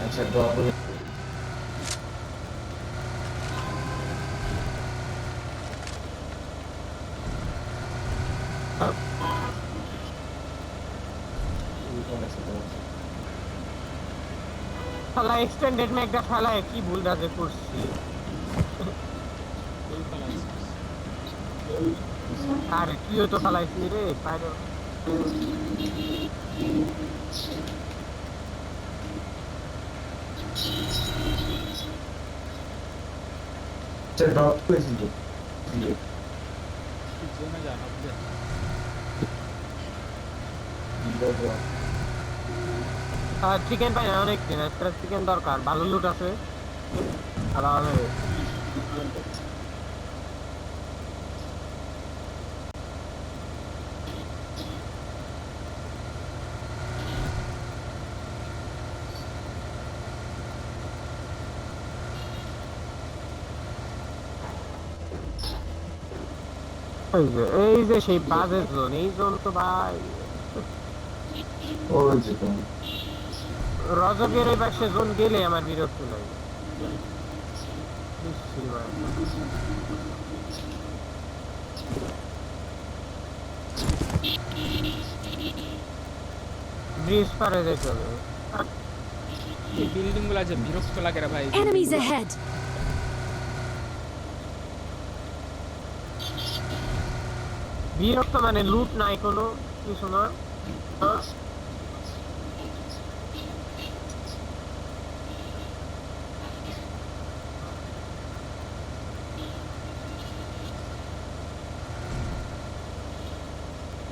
আচ্ছা ড্রপ হয়ে শালা এক্সটেন্ডেড ম্যাগটা ফেলায় কি ভুলটা যে করছি। ওই ফেলাইছিস আরে তুইও তো ফেলাইছিস রে বাইরে। আচ্ছা ড্রপ হয়েছিল তুই জোনে যা ভাববে চিকেন পাই না অনেক দিন, একটা চিকেন দরকার, ভালো লুট আছে। তাহলে এই যে সেই বাজে জোন, এই জোন তো ভাই ওই যে তো রজকের এই পাশে জোন গেলে আমার বিরক্ত লাগে। বিশ্রী ভাই। ব্রিজ পারে যেতে হবে। এই বিল্ডিং গুলা যে বিরক্ত লাগে রে ভাই Enemies ahead! বিরক্ত মানে লুট নাই কোনো কিছু না।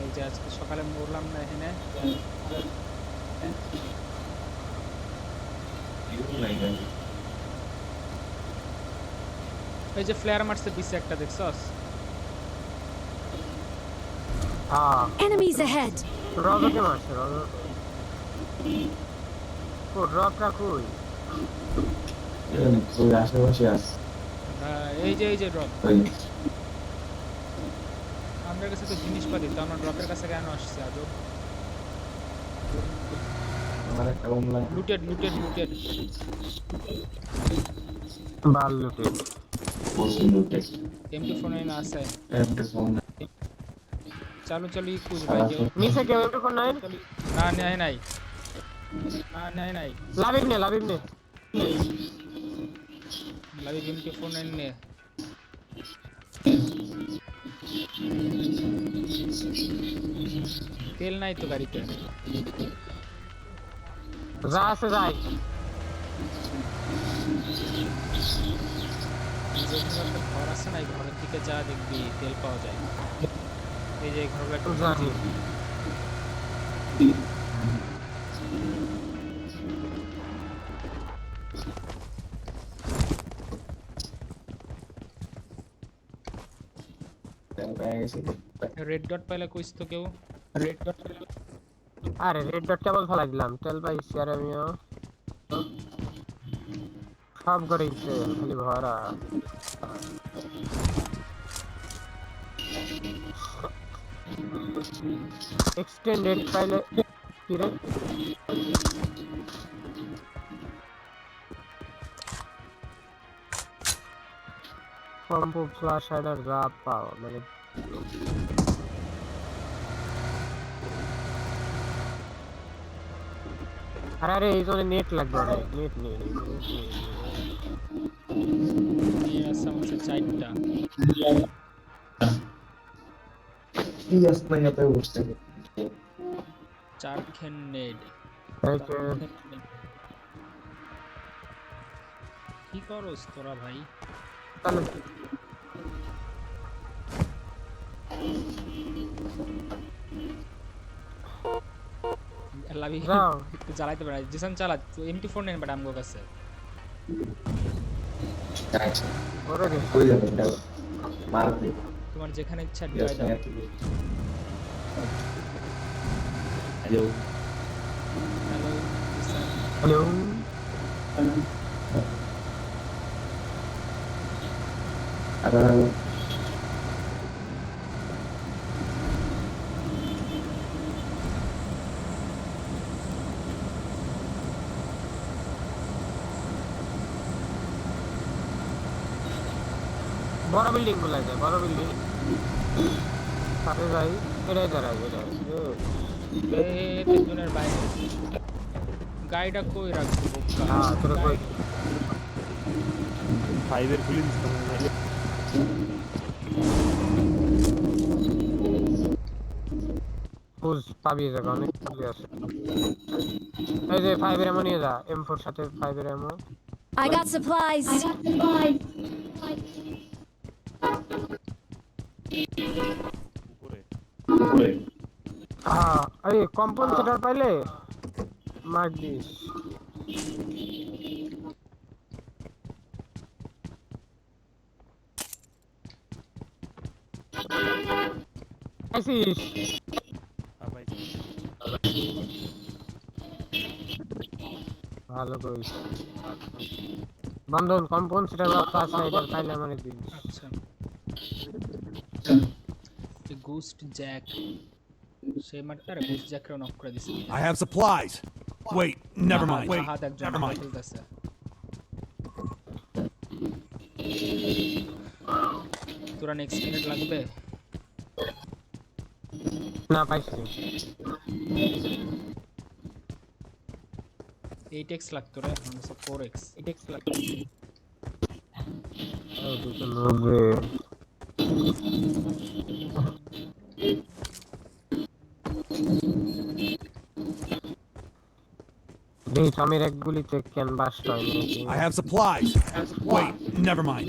এই যে আজকে সকালে মরলাম না এখানে এই যে ফ্লেয়ার মারছে পিছে একটা দেখছস হ্যাঁ Enemies ahead! রজকে মারছে রজক। ও রকটা কই? ওই আশেপাশে আছে এই যে ড্রপ ওই আমার কাছে তো জিনিসপাতি তো আমরা ড্রপের কাছে কেন আসছে আজব আমার একটা অনলাইন লুটেড বাল লুটে। কোচিং টেস্ট M249 আছে এমটি ফোন চালু কুজ ভাই কেউ নিচে কেউ একটু কোন নাই? না নাই লাভিব নে লাভি M249 নে তেল নাই তো গাড়িতে যা আছে যাই। যেখানে একটা ঘর আছে না এই ঘরের দিকে যা দেখবি তেল পাওয়া যায় এই যে ঘরগুলো একটু জানি রেড ডট পাইলে কইস তো কেউ রেড ডট পাইলে আরে রেড ডট কেবল ফেলা দিলাম, তেল পাইছি আর আমিও সব করে তেল খালি ভরা। এক্সটেন্ডেড পাইলে কি রে? কম্পো ফ্ল্যাশ হাইডার যা পাও মানে আরে এই জন্য নেট লাগবে, অনেক নেট নিয়ে নিয়ে আসছে আমার কাছে চারটা কি আসছে না এত বসতে চারখান নেড কি করস তোরা ভাই তাহলে লাভি যাও। একটু জ্বালাইতে পারে জিসান চালা M249 বাট আমগো কাছে আচ্ছা ওরে রে কই যাবে এটা মারতে তোমার যেখানে ইচ্ছা ড্রাই দাও hello hello Jisan hello hello বড় বিল্ডিং গুলা যায়, বড় বিল্ডিং সাথে যাই, এটাই দাঁড়াই এটাই। তেজনের বাইরে গাড়িটা কই রাখবো বোকা? হ্যাঁ তোরা কই গাড়ি ফাইভের খুলে দিচ্ছে ফুল পাবি জায়গা অনেক গুলি আছে। এই যে 5 এর এমন নিয়ে যা, M4 সাথে 5 এর এমন। I got supplies. উপরে। হ্যাঁ এই কম্পনসেটর পাইলে মার দিস। আইসিস ভালো করিস। বন্ধন কম্পনসেটর বা ফাস্ট রাইডার পাইলে আমারে দিস। আচ্ছা এই গোস্ট জ্যাক সেই মারটারে গোস্ট জ্যাকরে নক করে দিছি। I have supplies. Wait, never mind. হাত একজন Never mind. খেলতেছে। তোরা নেক্সট মিনিট লাগবে? না পাইছি 8x লাগতো রে, মানে 4x 8x লাগবে। ও দুটো নবে দেখ আমির এক গুলিতে কেন বাস্ট হয় নাকি? I have supplies. Wait, never mind.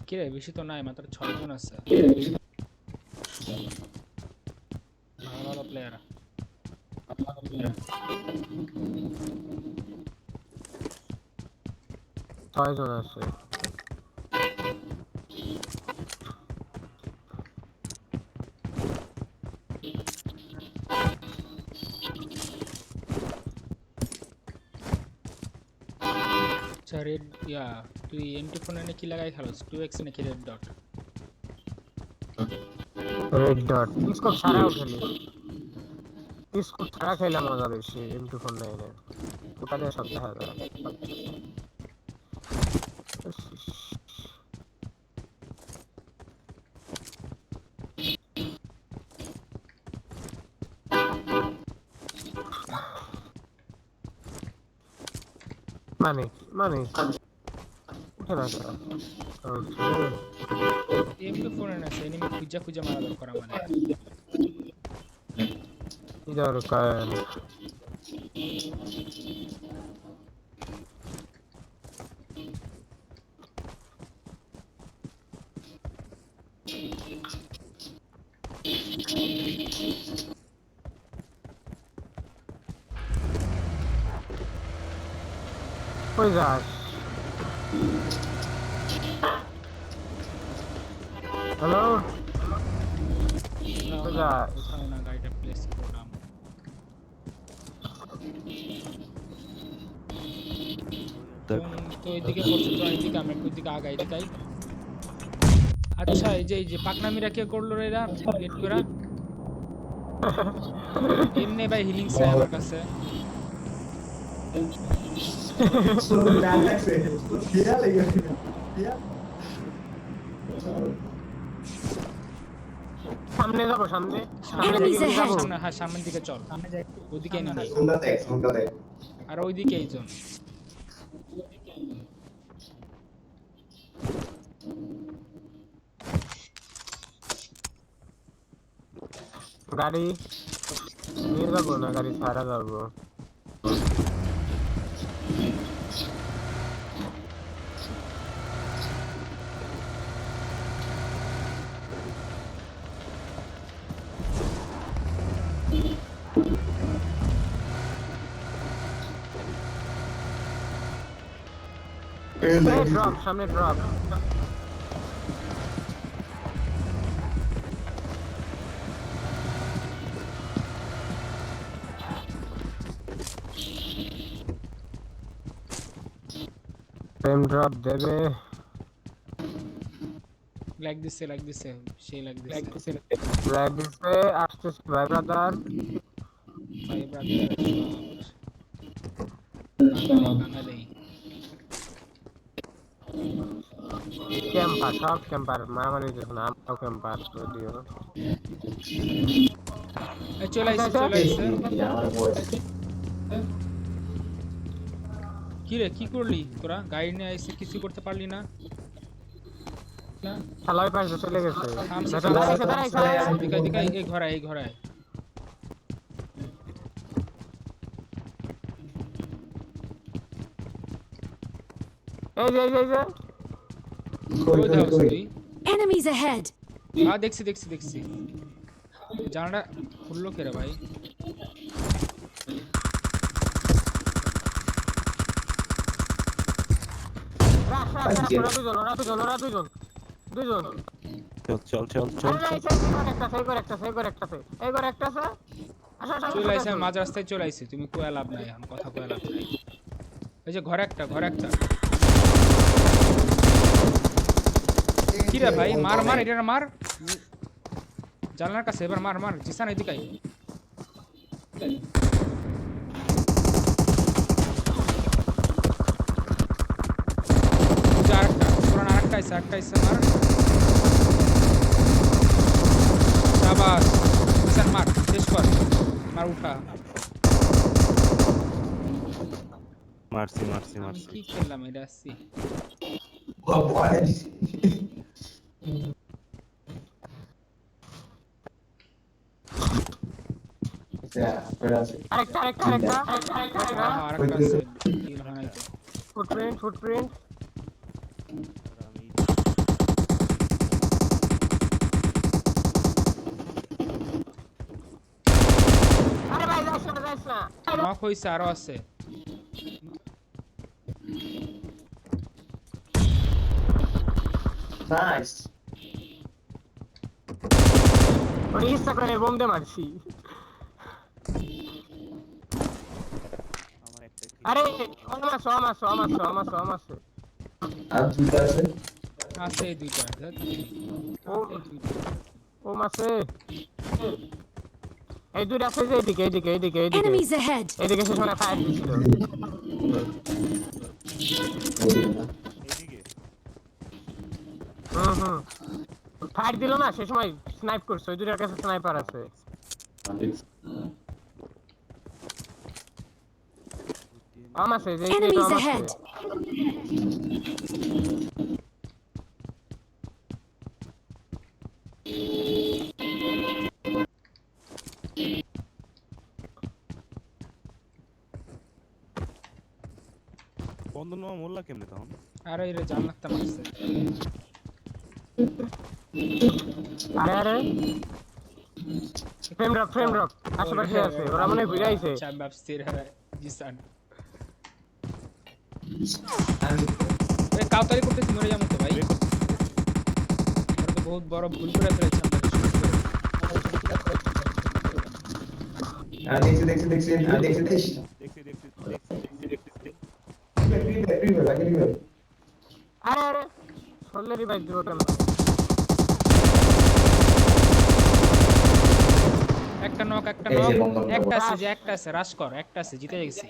কি রে বেশি তো নাই, মাত্র 6 জন আছে। ভালো ভালো প্লেয়ার। 6 জন আছে। আচ্ছা রেড ইয়া তুই M249 কি লাগাই খেলোস? 2x নাকি রেড ডট? রেড ডট इसको ছাড়াও খেলি, इसको ছাড়া খেলা মজা বেশি। M249 এর ওটা দিয়ে সব দেখা যায়। মানে মানে উঠে না কেন? M249 আছে, এনিমি খুঁজা খুঁজা মারা দরকার আমাদের। দরকার কই যাস? হ্যালো কই যাস? কোথাও না, গাড়িটা প্লেস করলাম। তো এইদিকে পড়ছে তো, এইদিকে আমি একটু দিকে আগাই দেখাই। আচ্ছা এই যে পাকনামিরা কে করলো রে এরা গেট করা? এমনি ভাই হিলিং চাই আমার কাছে। সামনে যাবো, সামনে Enemies ahead. সামনে, হ্যাঁ সামনের দিকে চল, ওদিকে এনিমি আর ওইদিকে এইজন। গাড়ি নিয়ে যাবো না, গাড়ি ছাড়া যাবো। ড্রপ সামনে ড্রপ। প্রেম ড্রপ দেবে। লাইক দিছে সেই লাইক দিছে লাইক দিছে আসতেছে ভাই ব্রাদার ভাই ব্রাদার ভাঙা দেই ক্যাম্পার সব ক্যাম্পার মারামারি হইতেছে না আমরাও ক্যাম্পার যদিও চলে আইছে আমার বয়স কি রে কি করলি তোরা গাড়ি নিয়ে আইছে কিছু করতে পারলি না চালাই পাইছে চলে গেছে থামছে দাঁড়াইছে দিকে এই ঘরে এই যে ওই দাও তুই Enemies ahead! দেখছি জানাটা খুললো কে রে ভাই ওরা দুজন চল এই করে একটা আছে চলে আইছে মাঝ রাস্তায় চলে আইছে তুমি কোয়া লাভ নাই আমি কথা কোয়া লাভ নাই এই যে ঘরে একটা কি রে ভাই মার এটা মার জানলার কাছে এবার মার জিসান এদিকে আই আরেকটা আইছে মার শাবাশ জিসান মার শেষ কর মার উঠা মারছি কি খেললাম এটা আসছি বয়স আরেকটা আরেকটা আছে কিল হয় তো ফুটপ্রিন্ট আরে ভাই যাস না নক হইছে আরো আছে নাইস ওরে ইচ্ছা করে বোম দে মারছি আরে আমাস আর দুইটা আছে আছে এই দুইটা ও মাসে এই দুইটা আছে যে এইদিকে Enemies ahead! এইদিকে সে সময় ফায়ার দিছিল ফায়ার দিল না সে সময় স্নাইপ করছে ওই দুইটার কাছে স্নাইপার আছে আমাসে যে Enemies ahead! বন্ধু নাম মোল্লা কেমনে তখন আরে রে জান্নাতটা মারছে আরে ফ্রেম ড্রপ আশেপাশে আছে ওরা মনে ঘুরে আইছে চাম্বাপ স্থির হয় জিসান এ কাউতারি করতেছি মরে যাবো তো ভাই তো বহুত বড় ভুল করে ফেলেছি দেখছি দেখছি আরে সরলে রিভাইভ দিও কেন একটা আছে রাশ কর একটা আছে জিতে গেছি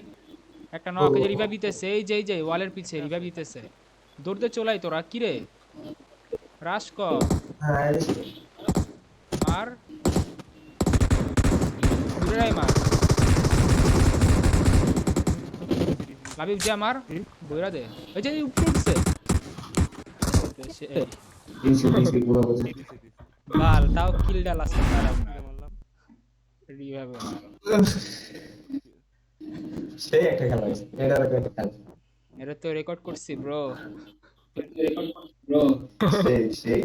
একটা নক যে রিভাইভ দিতেছে এই যে ওয়ালের পিছে রিভাইভ দিতেছে দৌড়তে চলাই তোরা কি রে রাশ কর মার ঘুরে মার লাবিব যা মার বইরা দে এই যে উঠছে বাল তাও কিলটা লাস্ট মারলাম রিভাইভ সেই একটা খেলা হইছে এটা একটা খেলা এটা তো রেকর্ড করছি ব্রো সেই